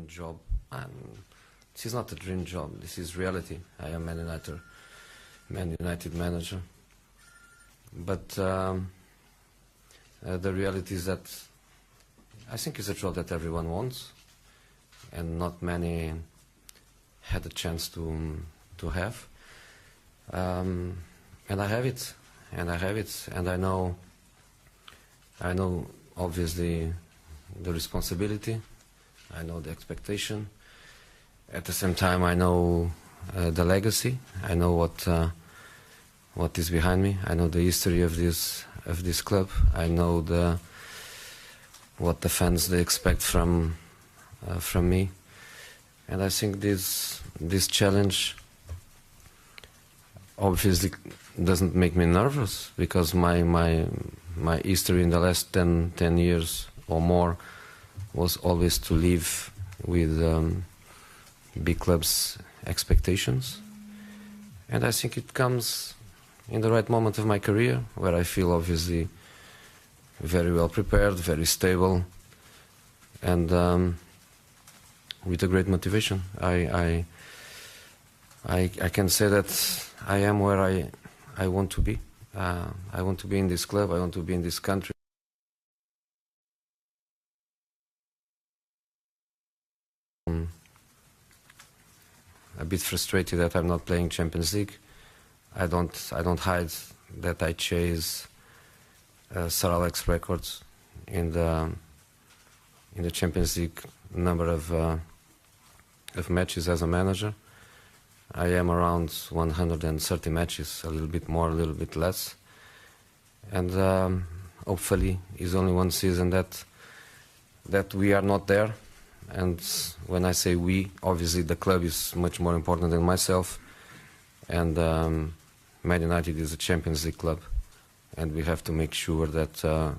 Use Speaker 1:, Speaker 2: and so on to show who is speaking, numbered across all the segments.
Speaker 1: dream job. This is not a dream job. This is reality. I am Man United manager. But the reality is that I think it's a job that everyone wants, and not many had the chance to have. And I have it, and I know obviously the responsibility, I know the expectation. At the same time, I know the legacy. I know what is behind me. I know the history of this club. I know what the fans they expect from me. And I think this challenge obviously doesn't make me nervous, because my history in the last 10 years or more was always to live with big clubs' expectations. And I think it comes in the right moment of my career, where I feel obviously very well prepared, very stable, and with a great motivation. I can say that I am where I want to be. I want to be in this club, I want to be in this country. A bit frustrated that I'm not playing Champions League. I don't hide that I chase Sir Alex records in the Champions League number of matches as a manager. I am around 130 matches, a little bit more, a little bit less. And hopefully it's only one season that we are not there. And when I say we, obviously the club is much more important than myself. And Man United is a Champions League club. And we have to make sure that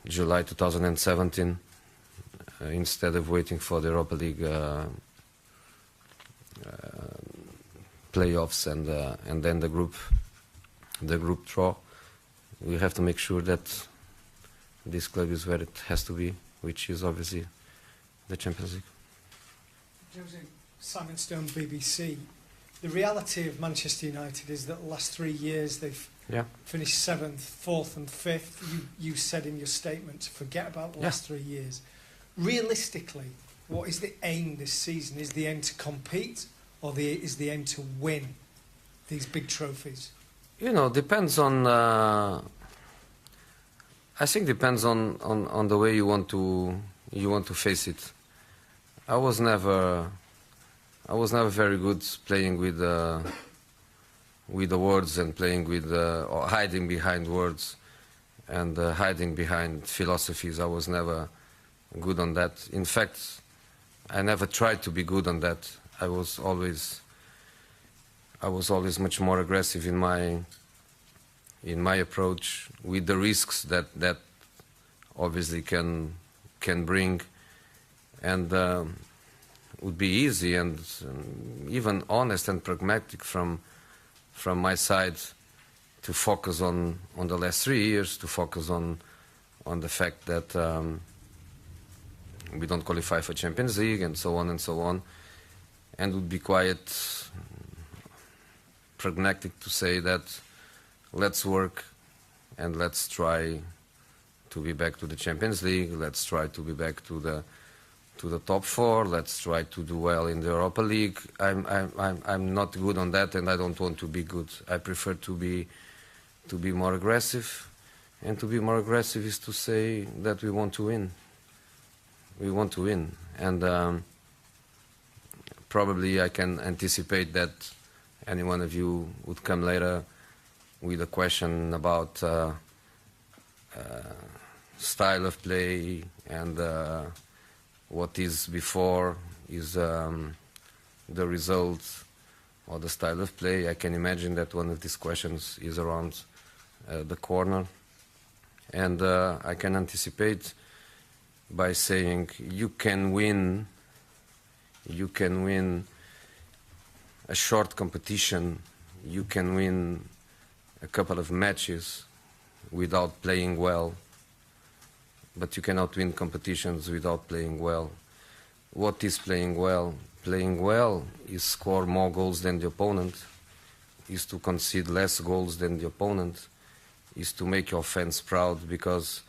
Speaker 1: July 2017, instead of waiting for the Europa League playoffs and then the group draw, we have to make sure that this club is where it has to be, which is obviously the Champions League.
Speaker 2: Jose, Simon Stone, BBC. The reality of Manchester United is that the last 3 years they've finished 7th, 4th and 5th. You said in your statement to forget about the last 3 years. Realistically, what is the aim this season? Is the aim to compete, or is the aim to win these big trophies?
Speaker 1: You know, depends on... I think depends on the way you want to face it. I was never very good playing with the words and playing with or hiding behind words and hiding behind philosophies. I was never good on that. In fact, I never tried to be good on that. I was always much more aggressive in my approach, with the risks that obviously can bring, and would be easy and even honest and pragmatic from my side to focus on the last 3 years, to focus on the fact that we don't qualify for Champions League and so on, and would be quite pragmatic to say that let's work and let's try to be back to the Champions League, let's try to be back to the top 4, let's try to do well in the Europa League. I'm not good on that, and I don't want to be good. I prefer to be more aggressive, and to be more aggressive is to say that we want to win. We want to win, and probably I can anticipate that any one of you would come later with a question about style of play, and what is before is the result or the style of play. I can imagine that one of these questions is around the corner, and I can anticipate by saying you can win a short competition, you can win a couple of matches without playing well, but you cannot win competitions without playing well. what is playing well? Playing well is score more goals than the opponent, is to concede less goals than the opponent, is to make your fans proud because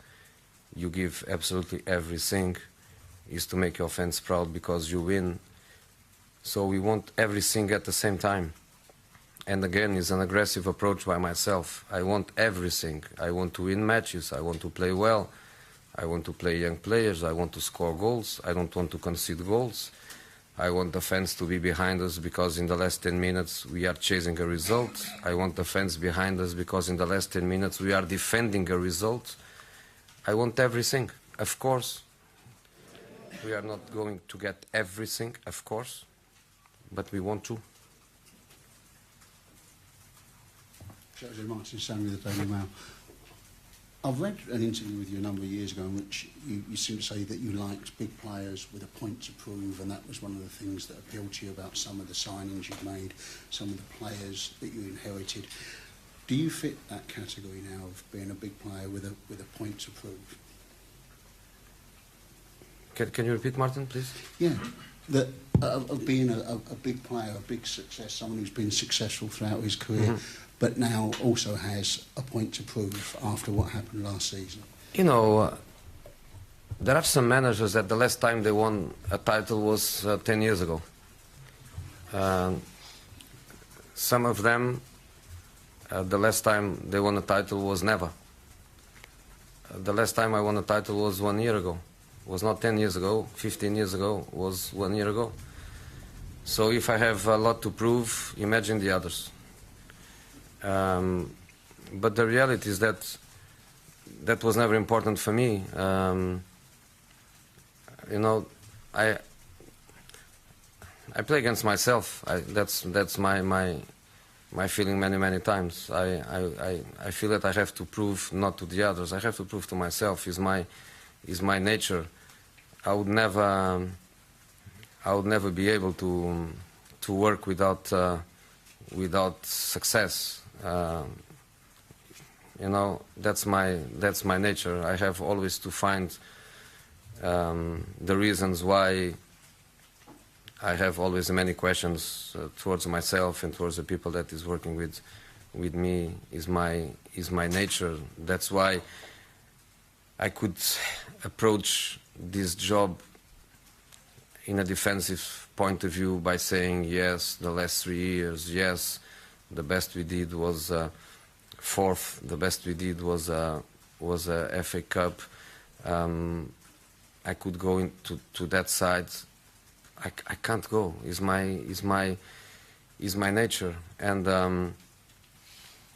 Speaker 1: you give absolutely everything, is to make your fans proud because you win. So we want everything at the same time. And again, it's an aggressive approach by myself. I want everything. I want to win matches. I want to play well. I want to play young players. I want to score goals. I don't want to concede goals. I want the fans to be behind us because in the last 10 minutes we are chasing a result. I want the fans behind us because in the last 10 minutes we are defending a result. I want everything, of course. We are not going to get everything, of course, but we want to.
Speaker 3: Jose Martin, Stanley, the Daily Mail. I've read an interview with you a number of years ago in which you seem to say that you liked big players with a point to prove, and that was one of the things that appealed to you about some of the signings you've made, some of the players that you inherited. Do you fit that category now of being a big player with a point to prove?
Speaker 1: Can you repeat, Martin, please?
Speaker 3: Yeah, that of being a big player, a big success, someone who's been successful throughout his career, but now also has a point to prove after what happened last season.
Speaker 1: You know, there are some managers that the last time they won a title was 10 years ago. Some of them, the last time they won a title was never. The last time I won a title was 1 year ago. It was not 10 years ago, 15 years ago, it was 1 year ago. So if I have a lot to prove, imagine the others. But the reality is that that was never important for me. You know, I play against myself. That's my feeling many times. I feel that I have to prove not to the others. I have to prove to myself. Is my nature. I would never be able to work without success. You know, that's my nature. I have always to find the reasons why I have always many questions towards myself and towards the people that is working with me. Is my nature. That's why I could approach this job in a defensive point of view by saying, yes, the last 3 years, yes, the best we did was fourth, the best we did was a FA Cup. I could go into that side. I can't go. Is my nature. And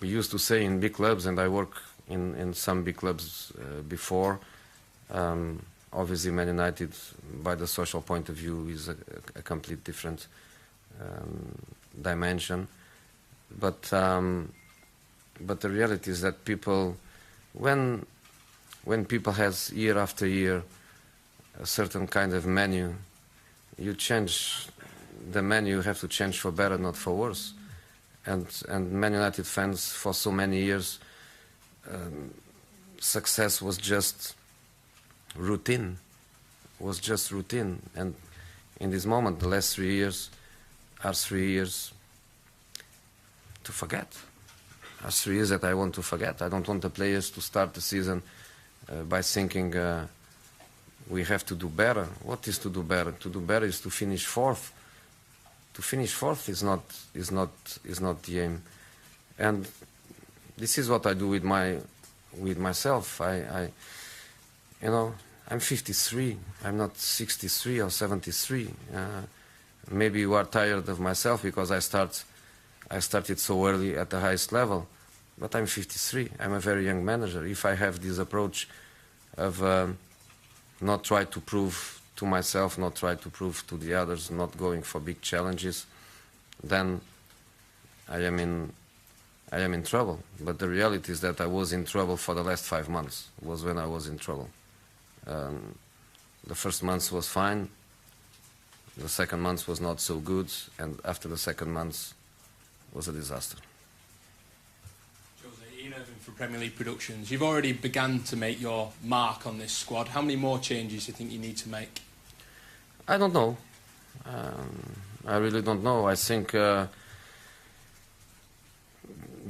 Speaker 1: we used to say in big clubs, and I work in some big clubs before. Obviously, Man United, by the social point of view, is a complete different dimension. But the reality is that people, when people has year after year a certain kind of menu, you change the menu. You have to change for better, not for worse. And Man United fans for so many years, success was just routine. Was just routine. And in this moment, the last 3 years are 3 years to forget. Are 3 years that I want to forget. I don't want the players to start the season by thinking we have to do better. What is to do better? To do better is to finish fourth. To finish fourth is not the aim. And this is what I do with myself. You know, I'm 53. I'm not 63 or 73. Maybe you are tired of myself because I started so early at the highest level. But I'm 53. I'm a very young manager. If I have this approach of not try to prove to myself, not try to prove to the others, not going for big challenges, then I am in trouble. But the reality is that I was in trouble for the last 5 months. Was when I was in trouble. The first month was fine. The second month was not so good, and after the second month was a disaster.
Speaker 4: Jose, Ian Irving for Premier League Productions. You've already begun to make your mark on this squad. How many more changes do you think you need to make?
Speaker 1: I don't know. I really don't know. I think the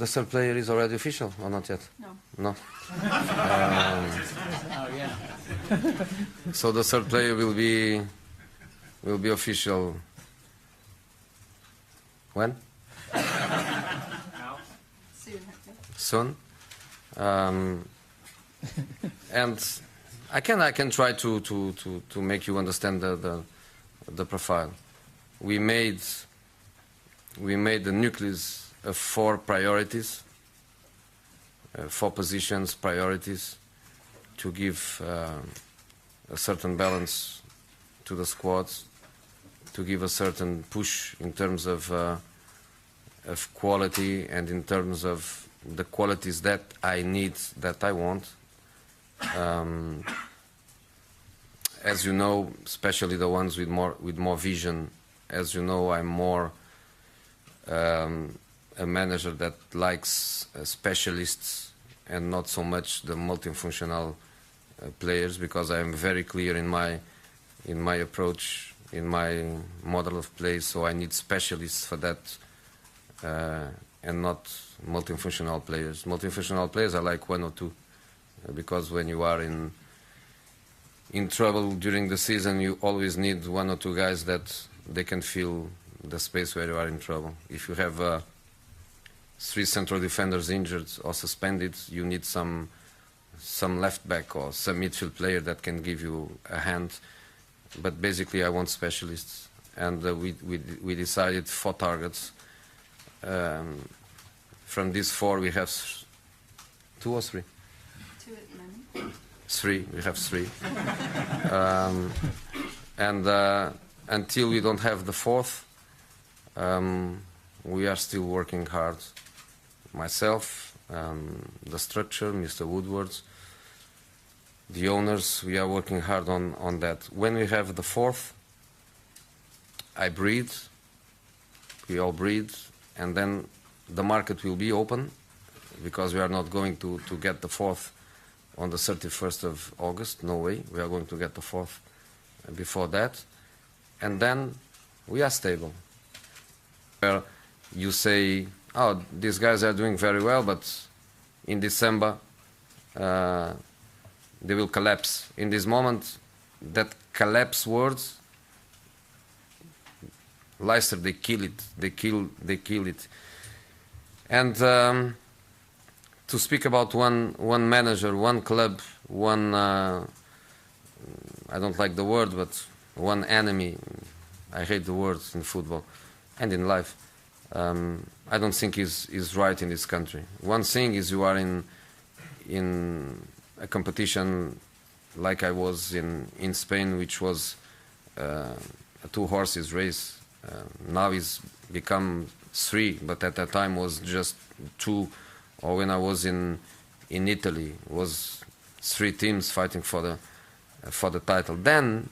Speaker 1: third player is already official, or not yet?
Speaker 5: No.
Speaker 1: No.
Speaker 6: Oh yeah.
Speaker 1: So the third player will be official. When?
Speaker 5: Soon, hopefully.
Speaker 1: Soon. And I can try to make you understand the profile. We made the nucleus of 4 priorities, 4 positions, priorities, to give a certain balance to the squads, to give a certain push in terms of quality and in terms of the qualities that I need, that I want. As you know, especially the ones with more vision, as you know, I'm more a manager that likes specialists and not so much the multifunctional players, because I am very clear in my approach, in my model of play. So I need specialists for that, and not multifunctional players. Multifunctional players are like 1 or 2, because when you are in trouble during the season, you always need 1 or 2 guys that they can fill the space where you are in trouble. If you have 3 central defenders injured or suspended, you need some left back or some midfield player that can give you a hand. But basically I want specialists, and we decided 4 targets. From these 4 we have 2 or 3?
Speaker 5: 2 at the moment.
Speaker 1: 3, we have 3. And until we don't have the 4th, we are still working hard. Myself, the structure, Mr. Woodwards, the owners, we are working hard on that. When we have the 4th, I breathe, we all breathe, and then the market will be open, because we are not going to get the 4th on the 31st of August, no way. We are going to get the 4th before that, and then we are stable. Where you say, oh, these guys are doing very well, but in December they will collapse. In this moment, that collapse words, Leicester, they kill it. They kill it. And to speak about one manager, one club, one I don't like the word, but one enemy. I hate the words in football and in life. I don't think is right in this country. One thing is, you are in a competition like I was in Spain, which was a 2 horses race. Now it's become 3, but at that time was just 2. Or when I was in Italy, it was 3 teams fighting for the title. Then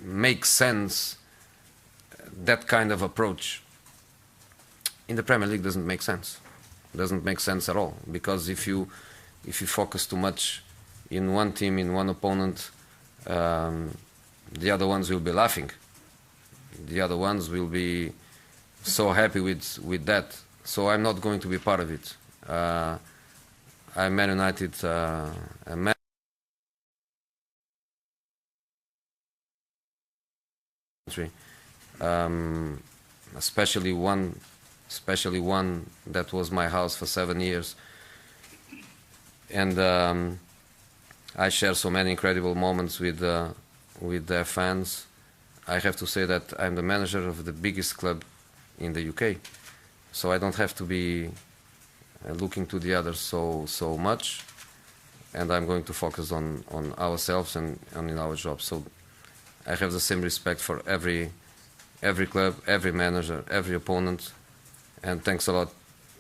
Speaker 1: makes sense that kind of approach. In the Premier League, doesn't make sense. Doesn't make sense at all, because if you focus too much in one team, in one opponent, the other ones will be laughing. The other ones will be so happy with that. So I'm not going to be part of it. I'm Man United a man. Especially one that was my house for 7 years, and I share so many incredible moments with their fans. I have to say that I'm the manager of the biggest club in the UK, so I don't have to be looking to the others so much, and I'm going to focus on ourselves and in our job. So I have the same respect for every club, every manager, every opponent, and thanks a lot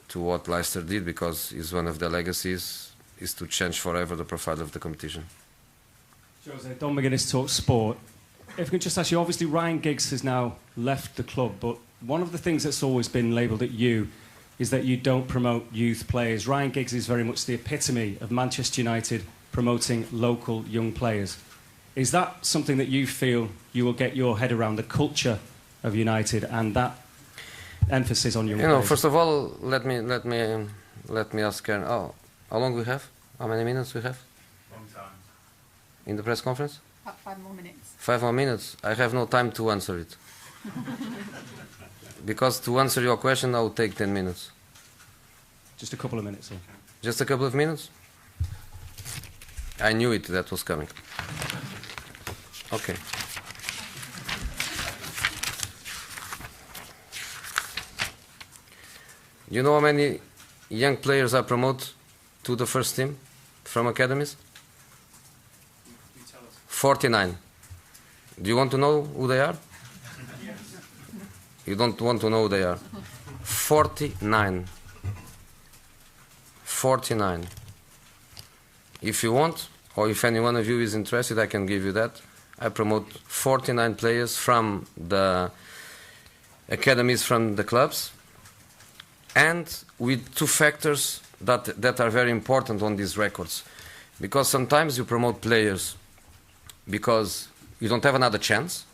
Speaker 1: to what Leicester did, because it's one of their legacies is to change forever the profile of the competition.
Speaker 7: Jose, Don McGuinness talks sport. If I could just ask you, obviously Ryan Giggs has now left the club, but one of the things that's always been labelled at you is that you don't promote youth players. Ryan Giggs is very much the epitome of Manchester United promoting local young players. Is that something that you feel you will get your head around, the culture of United and that emphasis on young players?
Speaker 1: First of all, let me ask Karen. Oh, how long we have? How many minutes we have?
Speaker 4: Long time.
Speaker 1: In the press conference?
Speaker 5: About 5 more minutes.
Speaker 1: 5 more minutes. I have no time to answer it. Because to answer your question, I will take 10 minutes.
Speaker 7: Just a couple of minutes. Or...
Speaker 1: Just a couple of minutes? I knew it, that was coming. Okay. You know how many young players I promote to the first team from academies? 49. Do you want to know who they are? You don't want to know who they are. 49. 49. If you want, or if any one of you is interested, I can give you that. I promote 49 players from the academies, from the clubs, and with two factors that are very important on these records. Because sometimes you promote players because you don't have another chance,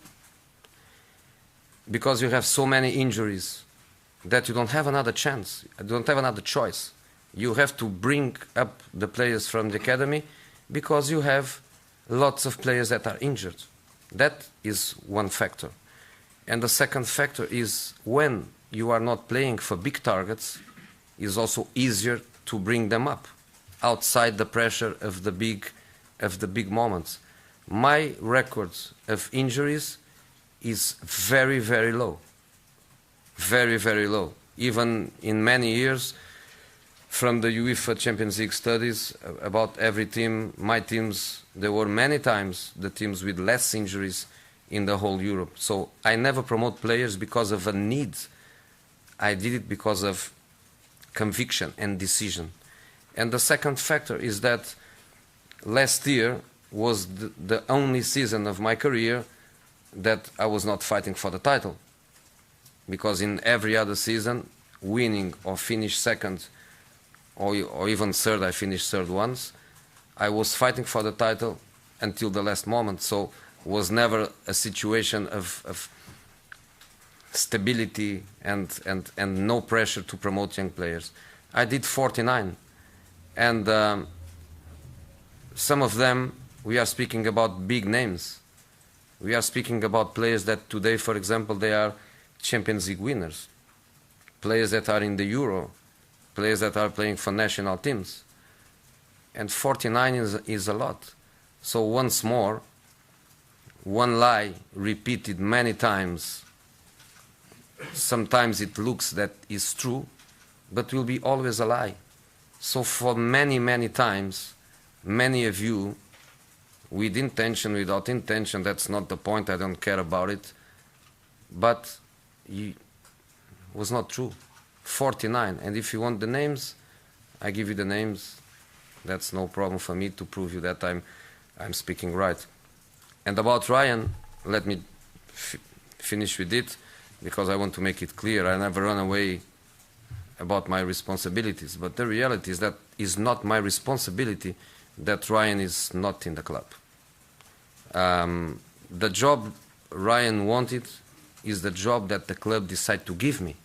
Speaker 1: because you have so many injuries that you don't have another chance, you don't have another choice. You have to bring up the players from the academy because you have lots of players that are injured. That is one factor. And the second factor is when you are not playing for big targets, it's also easier to bring them up outside the pressure of the big moments. My record of injuries is very, very low. Very, very low. Even in many years, from the UEFA Champions League studies about every team, my teams, there were many times the teams with less injuries in the whole Europe. So I never promote players because of a need. I did it because of conviction and decision. And the second factor is that last year was the only season of my career that I was not fighting for the title. Because in every other season, winning or finish second or even third, I finished third once, I was fighting for the title until the last moment. So it was never a situation of stability and no pressure to promote young players. I did 49. And some of them, we are speaking about big names. We are speaking about players that today, for example, they are Champions League winners. Players that are in the Euro. Players that are playing for national teams. And 49 is a lot. So once more, one lie repeated many times. Sometimes it looks that is true, but will be always a lie. So for many, many times, many of you, with intention, without intention, that's not the point, I don't care about it, but it was not true. 49. And if you want the names, I give you the names. That's no problem for me to prove you that I'm speaking right. And about Ryan, let me finish with it, because I want to make it clear. I never run away about my responsibilities, but the reality is that it's not my responsibility that Ryan is not in the club. The job Ryan wanted is the job that the club decided to give me.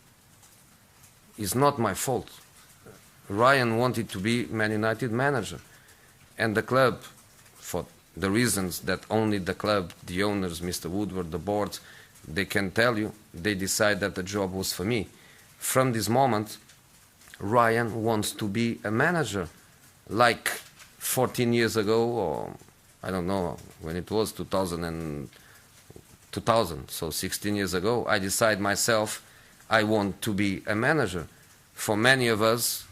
Speaker 1: It's not my fault. Ryan wanted to be Man United manager, and the club, for the reasons that only the club, the owners, Mr. Woodward, the board, they can tell you, they decide that the job was for me. From this moment, Ryan wants to be a manager, like 14 years ago, or I don't know when it was, 2000, so 16 years ago, I decide myself I want to be a manager. For many of us,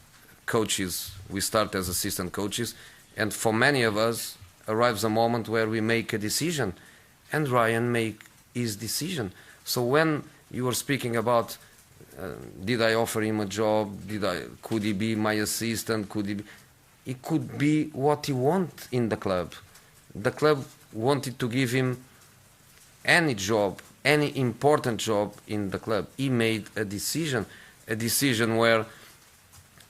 Speaker 1: coaches, we start as assistant coaches, and for many of us arrives a moment where we make a decision, and Ryan make his decision. So when you were speaking about did I offer him a job, could he be my assistant, it could be what he want in the club. The club wanted to give him any job, any important job in the club. He made a decision where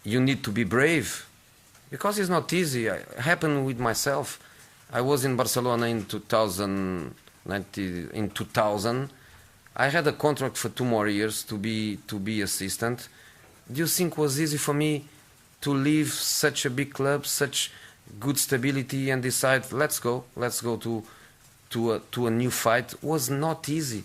Speaker 1: you need to be brave, because it's not easy. It happened with myself. I was in Barcelona in 2000. I had a contract for 2 more years to be assistant. Do you think it was easy for me to leave such a big club, such good stability, and decide let's go to a new fight? Was not easy,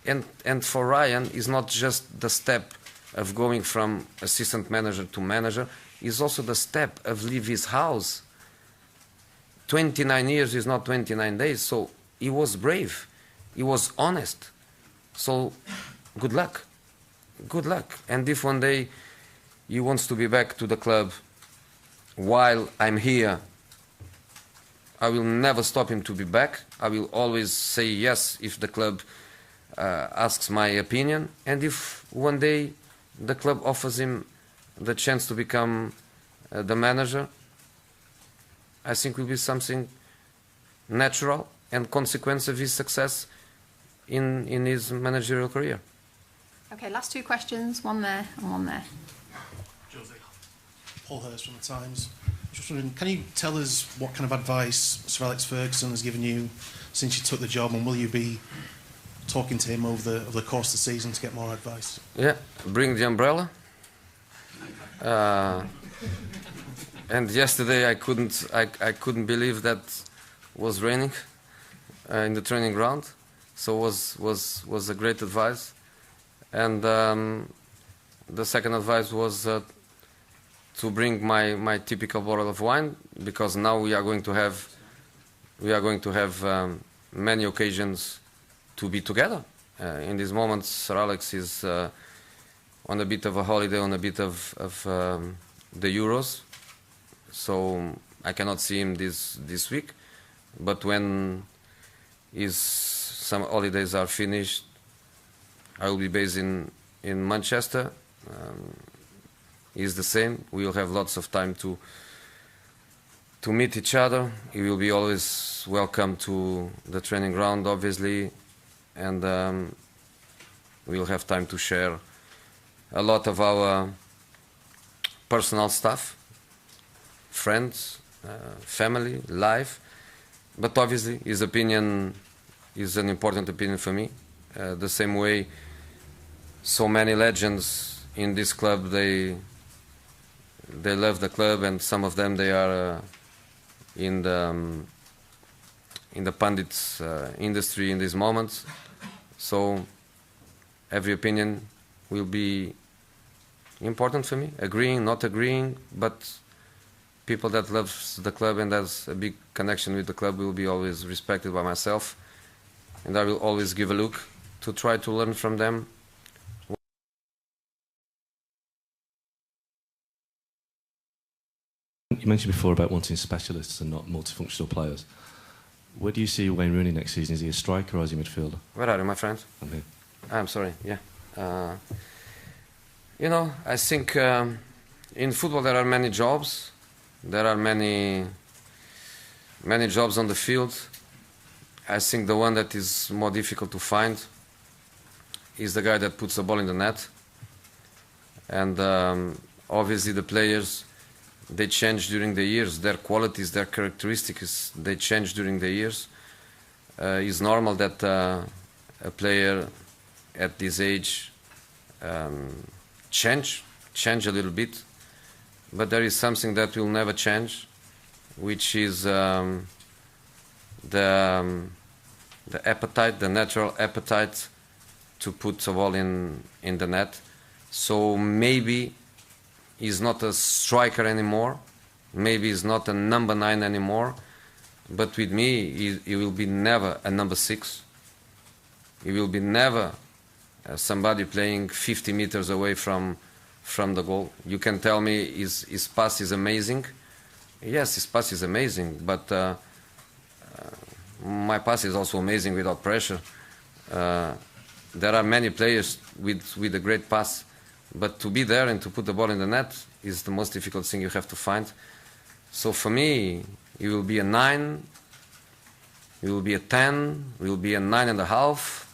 Speaker 1: and for Ryan, it's not just the step of going from assistant manager to manager. It's also the step of leave his house. 29 years is not 29 days, so he was brave, he was honest. So good luck, good luck. And if one day he wants to be back to the club while I'm here, I will never stop him to be back. I will always say yes if the club asks my opinion, and if one day the club offers him the chance to become the manager, I think will be something natural and consequence of his success in his managerial career.
Speaker 6: Okay, last 2 questions, one there and one there.
Speaker 8: Jose, Paul Hurst from the Times. Just wondering, can you tell us what kind of advice Sir Alex Ferguson has given you since you took the job, and will you be talking to him over the course of the season to get more advice?
Speaker 1: Yeah, bring the umbrella. And yesterday I couldn't believe that was raining in the training ground, so was a great advice. And the second advice was to bring my typical bottle of wine, because now we are going to have many occasions to be together. In this moment, Sir Alex is on a bit of a holiday, on a bit of the Euros, so I cannot see him this week. But when some holidays are finished, I will be based in Manchester. He's the same. We will have lots of time to meet each other. He will be always welcome to the training ground, obviously, and we will have time to share a lot of our personal stuff, friends, family, life. But obviously, his opinion is an important opinion for me. The same way so many legends in this club, they love the club, and some of them, they are in the pundits industry in these moments. So every opinion will be important for me, agreeing, not agreeing, but people that loves the club and has a big connection with the club will be always respected by myself, and I will always give a look to try to learn from them.
Speaker 9: You mentioned before about wanting specialists and not multifunctional players. Where do you see Wayne Rooney next season? Is he a striker or is he a midfielder?
Speaker 1: Where are you, my friend?
Speaker 9: I'm here.
Speaker 1: I'm sorry, yeah. You know, I think in football there are many jobs. There are many jobs on the field. I think the one that is more difficult to find is the guy that puts the ball in the net. And obviously the players, they change during the years. Their qualities, their characteristics, they change during the years. It's normal that a player at this age change a little bit, but there is something that will never change, which is the appetite, the natural appetite to put the ball in the net. So maybe he's not a striker anymore, maybe he's not a number 9 anymore, but with me he will be never a number 6. He will be never somebody playing 50 meters away from the goal. You can tell me his pass is amazing. Yes, his pass is amazing, but my pass is also amazing without pressure. There are many players with a great pass, but to be there and to put the ball in the net is the most difficult thing you have to find. So for me, he will be a 9, he will be a 10, he will be a 9.5,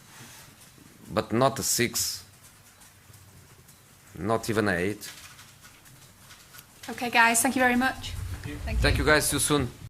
Speaker 1: but not a 6, not even an 8.
Speaker 6: Okay, guys, thank you very much.
Speaker 1: Thank you guys, see you soon.